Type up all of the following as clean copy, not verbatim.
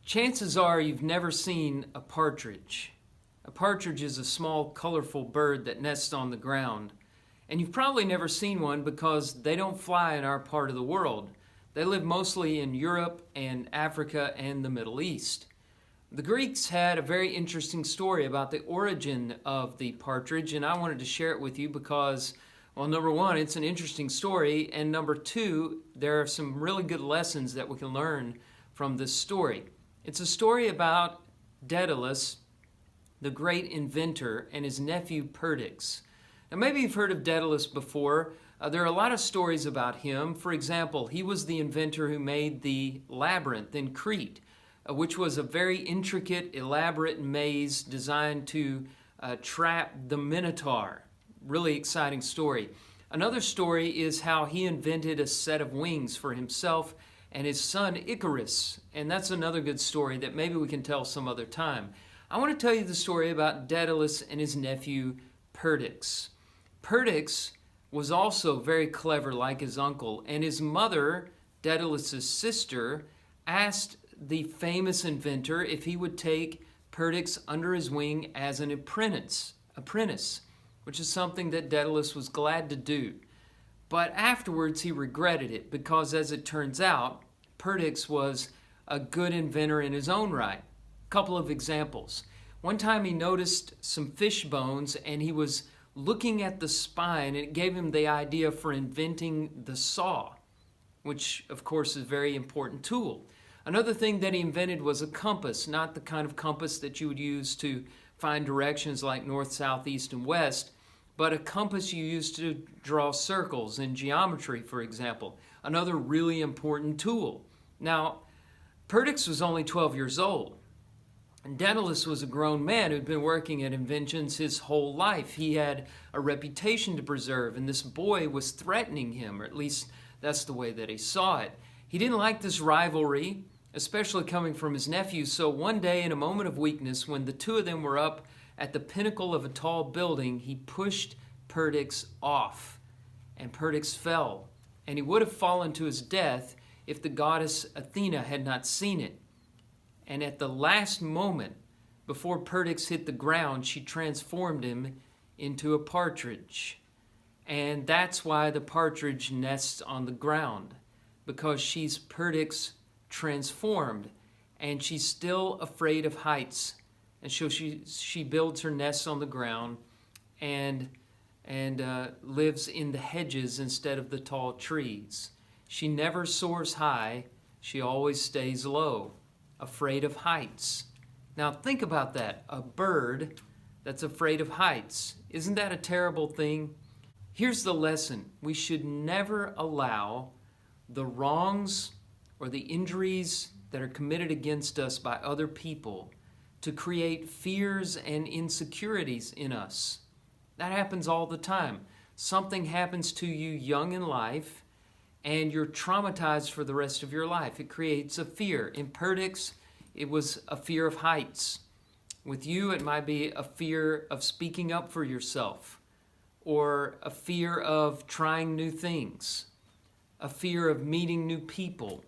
Chances are you've never seen a partridge. A partridge is a small, colorful bird that nests on the ground. And you've probably never seen one because they don't fly in our part of the world. They live mostly in Europe and Africa and the Middle East. The Greeks had a very interesting story about the origin of the partridge, and I wanted to share it with you because, well, number one, it's an interesting story, and number two, there are some really good lessons that we can learn from this story. It's a story about Daedalus, the great inventor, and his nephew Partridges. Now, maybe you've heard of Daedalus before. There are a lot of stories about him. For example, he was the inventor who made the labyrinth in Crete, which was a very intricate, elaborate maze designed to trap the Minotaur. Really exciting story. Another story is how he invented a set of wings for himself and his son Icarus, and that's another good story that maybe we can tell some other time. I want to tell you the story about Daedalus and his nephew Partridges. Partridges was also very clever like his uncle, and his mother, Daedalus' sister, asked the famous inventor if he would take Partridges under his wing as an apprentice, which is something that Daedalus was glad to do. But afterwards he regretted it because, as it turns out, Partridges was a good inventor in his own right. A couple of examples. One time he noticed some fish bones and he was looking at the spine, and it gave him the idea for inventing the saw, which of course is a very important tool. Another thing that he invented was a compass, not the kind of compass that you would use to find directions like north, south, east, and west, but a compass you use to draw circles in geometry, for example. Another really important tool. Now, Partridges was only 12 years old, and Daedalus was a grown man who'd been working at inventions his whole life. He had a reputation to preserve, and this boy was threatening him, or at least that's the way that he saw it. He didn't like this rivalry, especially coming from his nephew, so one day in a moment of weakness, when the two of them were up at the pinnacle of a tall building, he pushed Partridges off, and Partridges fell, and he would have fallen to his death if the goddess Athena had not seen it. And at the last moment, before Partridges hit the ground, she transformed him into a partridge. And that's why the partridge nests on the ground, because she's Partridges transformed, and she's still afraid of heights. And so she builds her nest on the ground and lives in the hedges instead of the tall trees. She never soars high. She always stays low, afraid of heights. Now think about that. A bird that's afraid of heights. Isn't that a terrible thing? Here's the lesson. We should never allow the wrongs or the injuries that are committed against us by other people to create fears and insecurities in us. That happens all the time. Something happens to you young in life, and you're traumatized for the rest of your life. It creates a fear. In Partridges, it was a fear of heights. With you, it might be a fear of speaking up for yourself, or a fear of trying new things, a fear of meeting new people,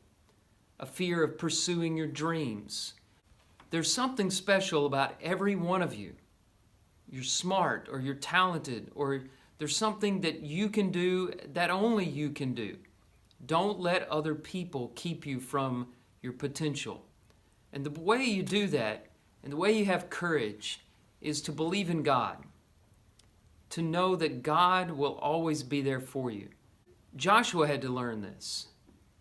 a fear of pursuing your dreams. There's something special about every one of you. You're smart, or you're talented, or there's something that you can do that only you can do. Don't let other people keep you from your potential. And the way you do that, and the way you have courage, is to believe in God, to know that God will always be there for you. Joshua had to learn this.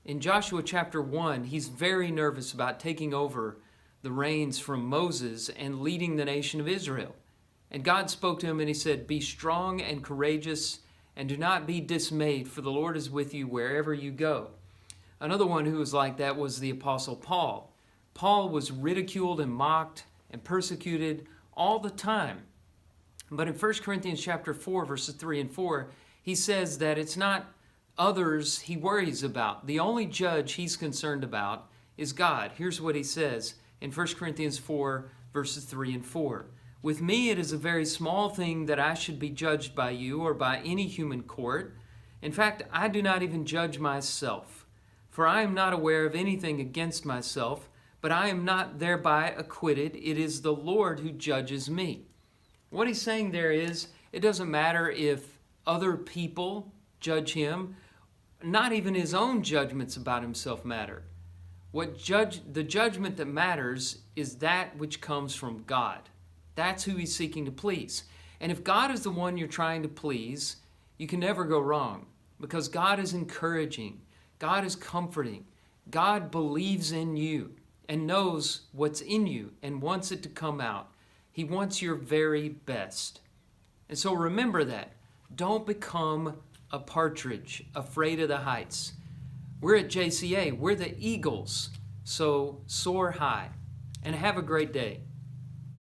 In Joshua chapter 1, he's very nervous about taking over the reins from Moses and leading the nation of Israel. And God spoke to him and he said, "Be strong and courageous, and do not be dismayed, for the Lord is with you wherever you go." Another one who was like that was the Apostle Paul. Paul was ridiculed and mocked and persecuted all the time. But in 1 Corinthians chapter 4, verses 3 and 4, he says that it's not others he worries about. The only judge he's concerned about is God. Here's what he says in 1 Corinthians 4, verses 3 and 4. "With me it is a very small thing that I should be judged by you or by any human court. In fact, I do not even judge myself, for I am not aware of anything against myself, but I am not thereby acquitted. It is the Lord who judges me. What he's saying there is, it doesn't matter if other people judge him, not even his own judgments about himself matter. The judgment that matters is that which comes from God. That's who he's seeking to please. And if God is the one you're trying to please, you can never go wrong, because God is encouraging, God is comforting, God believes in you and knows what's in you and wants it to come out. He wants your very best. And so remember that. Don't become a partridge, afraid of the heights. We're at JCA. We're the eagles. So soar high and have a great day.